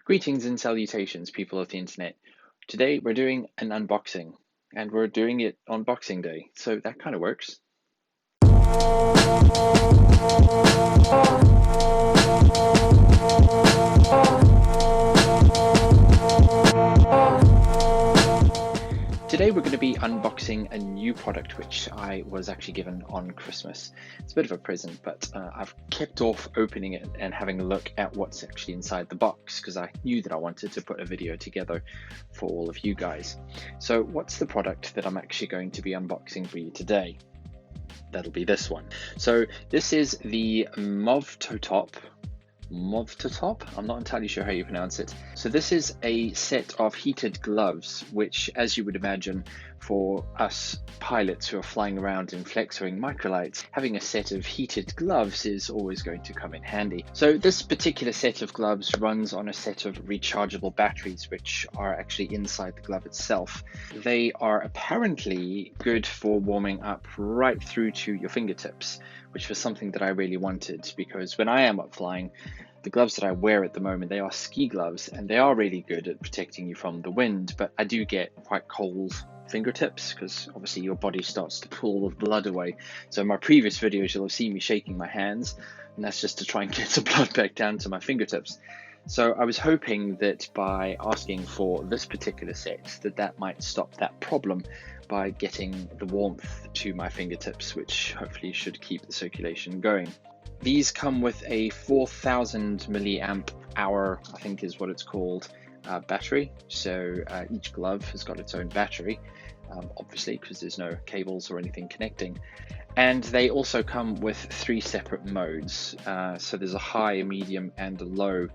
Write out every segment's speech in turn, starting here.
Greetings and salutations, people of the internet. Today we're doing an unboxing, and we're doing it on Boxing Day, so that kind of works. Today we're going to be unboxing a new product which I was actually given on Christmas. It's a bit of a present, but I've kept off opening it and having a look at what's actually inside the box because I knew that I wanted to put a video together for all of you guys. So what's the product that I'm actually going to be unboxing for you today? That'll be this one. So this is the Movtotop. I'm not entirely sure how you pronounce it. So this is a set of heated gloves, which, as you would imagine, for us pilots who are flying around in flex-wing microlights, having a set of heated gloves is always going to come in handy. So this particular set of gloves runs on a set of rechargeable batteries, which are actually inside the glove itself. They are apparently good for warming up right through to your fingertips, which was something that I really wanted, because when I am up flying, the gloves that I wear at the moment, they are ski gloves and they are really good at protecting you from the wind, but I do get quite cold fingertips because obviously your body starts to pull the blood away. So in my previous videos, you'll have seen me shaking my hands, and that's just to try and get the blood back down to my fingertips. So I was hoping that by asking for this particular set, that might stop that problem by getting the warmth to my fingertips, which hopefully should keep the circulation going. These come with a 4000 milliamp hour, I think is what it's called, battery. So each glove has got its own battery, obviously, because there's no cables or anything connecting. And they also come with 3 separate modes. So there's a high, a medium, and a low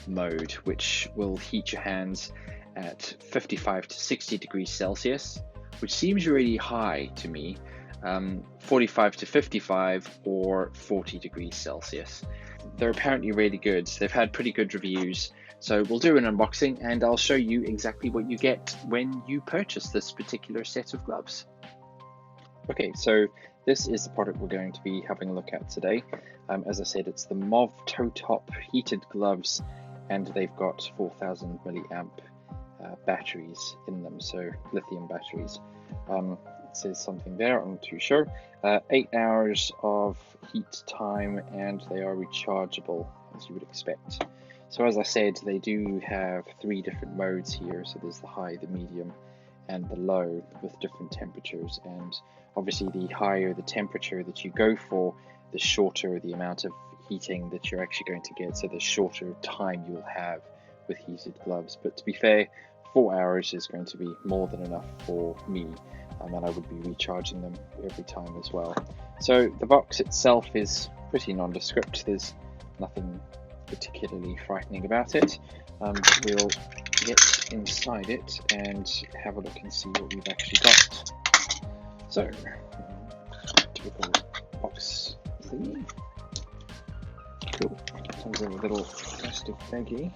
mode, which will heat your hands at 55 to 60 degrees Celsius, which seems really high to me. 45 to 55 or 40 degrees Celsius. They're apparently really good. They've had pretty good reviews. So we'll do an unboxing and I'll show you exactly what you get when you purchase this particular set of gloves. Okay, so this is the product we're going to be having a look at today. As I said, it's the Movtotop heated gloves, and they've got 4000 milliamp batteries in them, so lithium batteries. It says something there, I'm not too sure. 8 hours of heat time, and they are rechargeable, as you would expect. So as I said, they do have 3 different modes here. So there's the high, the medium, and the low, with different temperatures. And obviously the higher the temperature that you go for, the shorter the amount of heating that you're actually going to get. So the shorter time you will have with heated gloves. But to be fair, 4 hours is going to be more than enough for me, and I would be recharging them every time as well. So the box itself is pretty nondescript. There's nothing particularly frightening about it. We'll get inside it and have a look and see what we've actually got. So, typical box thingy. Cool. Comes in a little plastic baggie.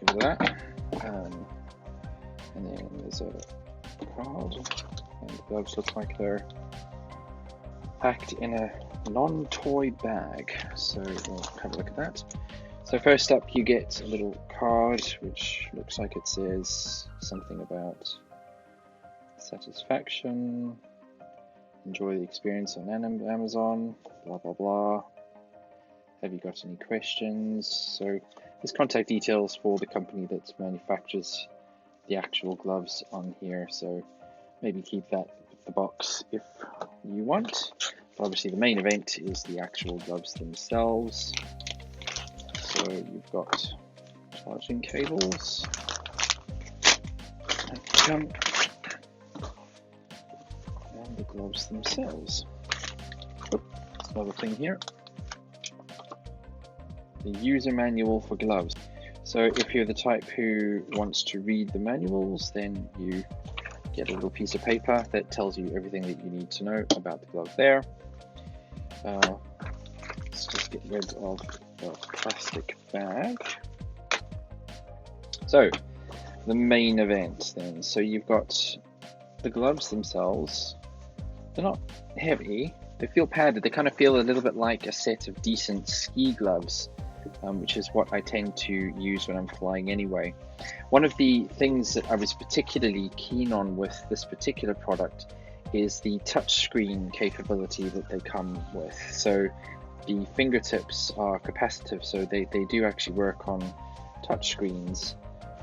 Give it that. And then there's a card, and the gloves look like they're packed in a non-toy bag. So we'll have a look at that. So first up, you get a little card which looks like it says something about satisfaction, enjoy the experience on Amazon, blah blah blah. Have you got any questions? So there's contact details for the company that manufactures the actual gloves on here, so maybe keep that with the box if you want. But obviously the main event is the actual gloves themselves. So you've got charging cables, and the gloves themselves. Oh, another thing here. The user manual for gloves. So if you're the type who wants to read the manuals, then you get a little piece of paper that tells you everything that you need to know about the glove there. Let's just get rid of the plastic bag. So the main event then. So you've got the gloves themselves. They're not heavy. They feel padded. They kind of feel a little bit like a set of decent ski gloves. which is what I tend to use when I'm flying anyway. One of the things that I was particularly keen on with this particular product is the touchscreen capability that they come with. So the fingertips are capacitive, so they do actually work on touchscreens.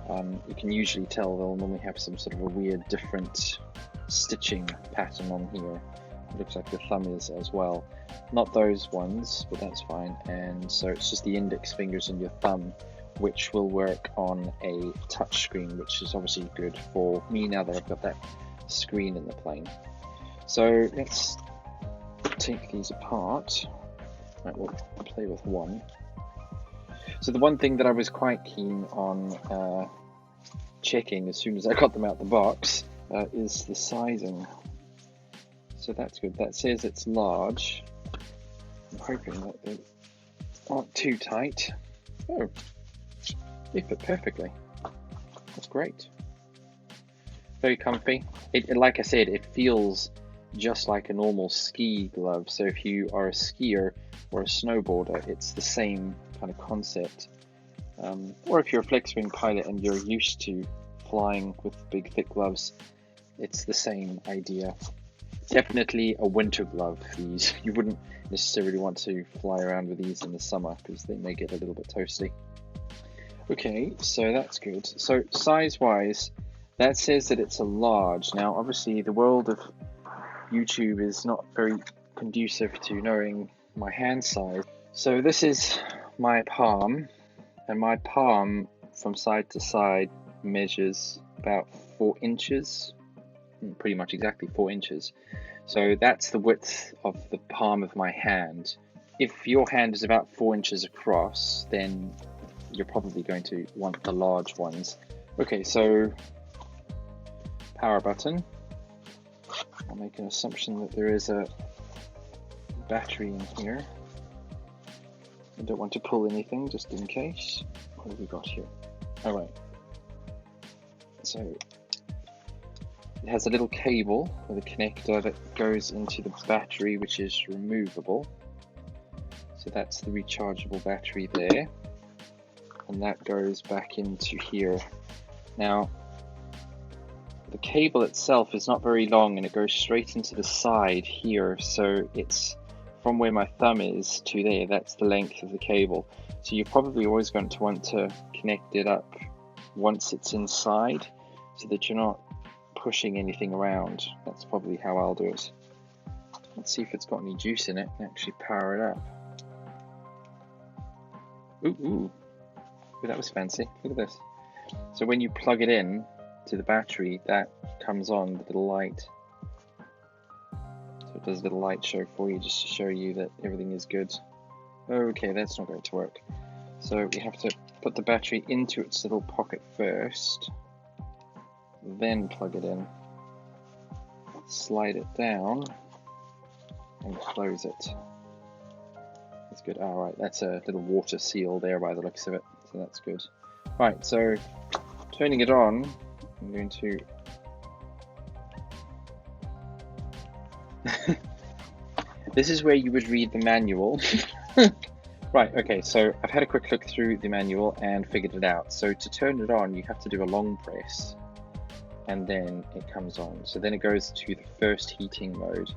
You can usually tell they'll normally have some sort of a weird different stitching pattern on here. It looks like the thumb is as well. Not those ones, but that's fine. And so it's just the index fingers and your thumb which will work on a touch screen, which is obviously good for me now that I've got that screen in the plane. So let's take these apart. Right, we'll play with one. So the one thing that I was quite keen on checking as soon as I got them out the box is the sizing. So that's good. That says it's large. I'm hoping that they aren't too tight. Oh, they fit perfectly. That's great. Very comfy. Like I said, it feels just like a normal ski glove. So if you are a skier or a snowboarder, it's the same kind of concept. Or if you're a flex wing pilot and you're used to flying with big thick gloves, it's the same idea. Definitely a winter glove, these. You wouldn't necessarily want to fly around with these in the summer because they may get a little bit toasty. Okay, so that's good. So size wise, that says that it's a large. Now obviously the world of YouTube is not very conducive to knowing my hand size. So this is my palm, and my palm from side to side measures about 4 inches, pretty much exactly 4 inches. So that's the width of the palm of my hand. If your hand is about 4 inches across, then you're probably going to want the large ones. Okay, so power button. I'll make an assumption that there is a battery in here. I don't want to pull anything just in case. What have we got here? All right. So it has a little cable with a connector that goes into the battery, which is removable. So that's the rechargeable battery there. And that goes back into here. Now, the cable itself is not very long and it goes straight into the side here. So it's from where my thumb is to there, that's the length of the cable. So you're probably always going to want to connect it up once it's inside so that you're not pushing anything around. That's probably how I'll do it. Let's see if it's got any juice in it and actually power it up. Ooh, that was fancy. Look at this. So when you plug it in to the battery, that comes on with a little light. So it does a little light show for you just to show you that everything is good. Okay, that's not going to work. So we have to put the battery into its little pocket first, then plug it in, slide it down, and close it. That's good. All right, that's a little water seal there by the looks of it, so that's good. Right, so turning it on, I'm going to this is where you would read the manual. Right, okay, so I've had a quick look through the manual and figured it out. So to turn it on, you have to do a long press and then it comes on. So then it goes to the first heating mode.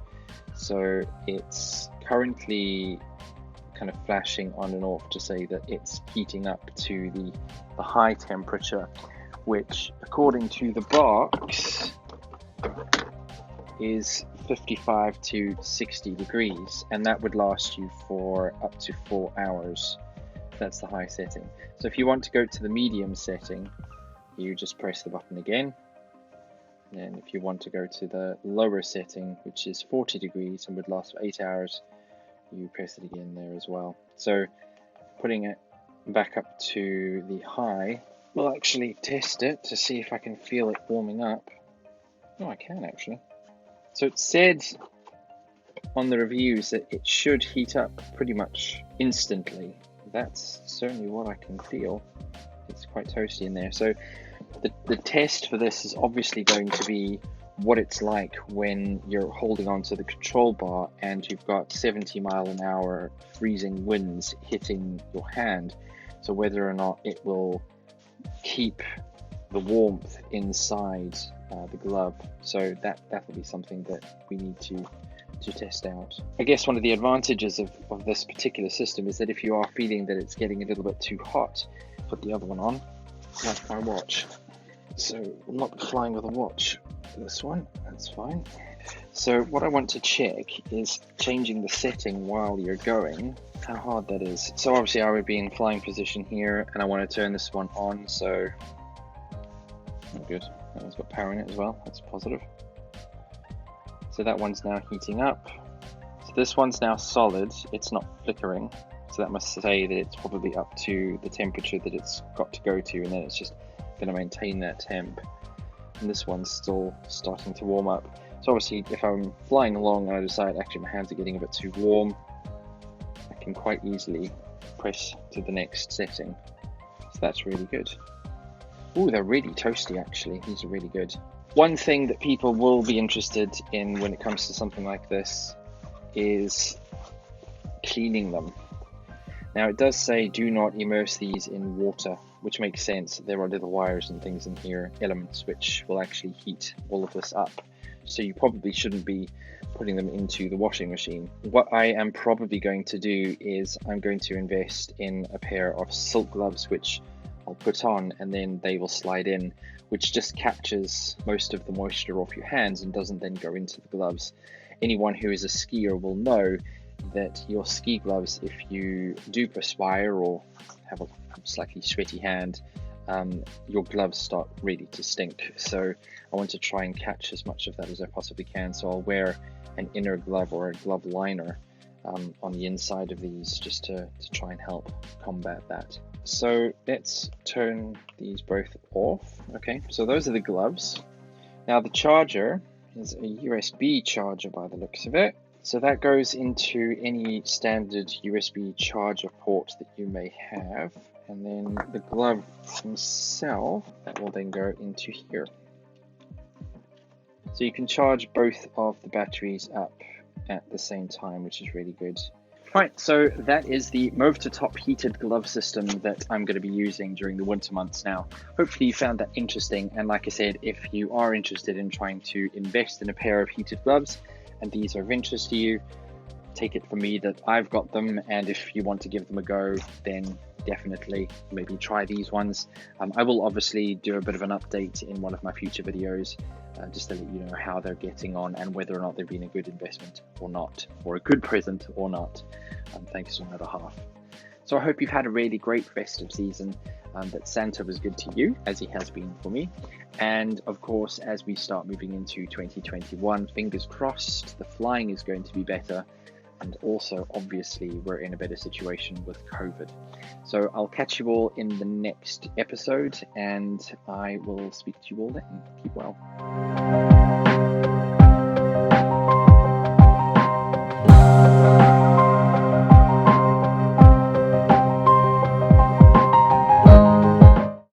So it's currently kind of flashing on and off to say that it's heating up to the high temperature, which according to the box is 55 to 60 degrees, and that would last you for up to 4 hours. That's the high setting. So if you want to go to the medium setting, you just press the button again. And if you want to go to the lower setting, which is 40 degrees and would last for 8 hours, you press it again there as well. So putting it back up to the high, we'll actually test it to see if I can feel it warming up. Oh, I can actually. So it said on the reviews that it should heat up pretty much instantly. That's certainly what I can feel. It's quite toasty in there. So the test for this is obviously going to be what it's like when you're holding onto the control bar and you've got 70-mile-an-hour freezing winds hitting your hand. So whether or not it will keep the warmth inside the glove. So that will be something that we need to test out. I guess one of the advantages of this particular system is that if you are feeling that it's getting a little bit too hot, put the other one on, like my watch. So I'm not flying with a watch for this one, that's fine. So what I want to check is changing the setting while you're going, how hard that is. So obviously I would be in flying position here and I want to turn this one on, so oh, good. That one's got power in it as well, that's positive. So that one's now heating up. So this one's now solid, it's not flickering. So that must say that it's probably up to the temperature that it's got to go to, and then it's just going to maintain that temp. And this one's still starting to warm up. So obviously if I'm flying along and I decide actually my hands are getting a bit too warm, I can quite easily press to the next setting. So that's really good. Oh, they're really toasty actually, these are really good. One thing that people will be interested in when it comes to something like this is cleaning them. Now it does say do not immerse these in water, which makes sense. There are little wires and things in here, elements which will actually heat all of this up. So you probably shouldn't be putting them into the washing machine. What I am probably going to do is I'm going to invest in a pair of silk gloves, which I'll put on and then they will slide in, which just captures most of the moisture off your hands and doesn't then go into the gloves. Anyone who is a skier will know that your ski gloves, if you do perspire or have a slightly sweaty hand, your gloves start really to stink. So I want to try and catch as much of that as I possibly can. So I'll wear an inner glove or a glove liner on the inside of these just to try and help combat that. So let's turn these both off. Okay, so those are the gloves. Now the charger is a USB charger by the looks of it. So that goes into any standard USB charger port that you may have. And then the glove himself, that will then go into here. So you can charge both of the batteries up at the same time, which is really good. Right, so that is the Movtotop heated glove system that I'm going to be using during the winter months now. Hopefully you found that interesting, and like I said, if you are interested in trying to invest in a pair of heated gloves and these are of interest to you, take it from me that I've got them, and if you want to give them a go, then definitely maybe try these ones. I will obviously do a bit of an update in one of my future videos just to let you know how they're getting on and whether or not they've been a good investment or not, or a good present or not, thanks to my other half. So I hope you've had a really great festive season, that Santa was good to you, as he has been for me. And of course, as we start moving into 2021, fingers crossed, the flying is going to be better. And also, obviously, we're in a better situation with COVID. So I'll catch you all in the next episode, and I will speak to you all then. Keep well.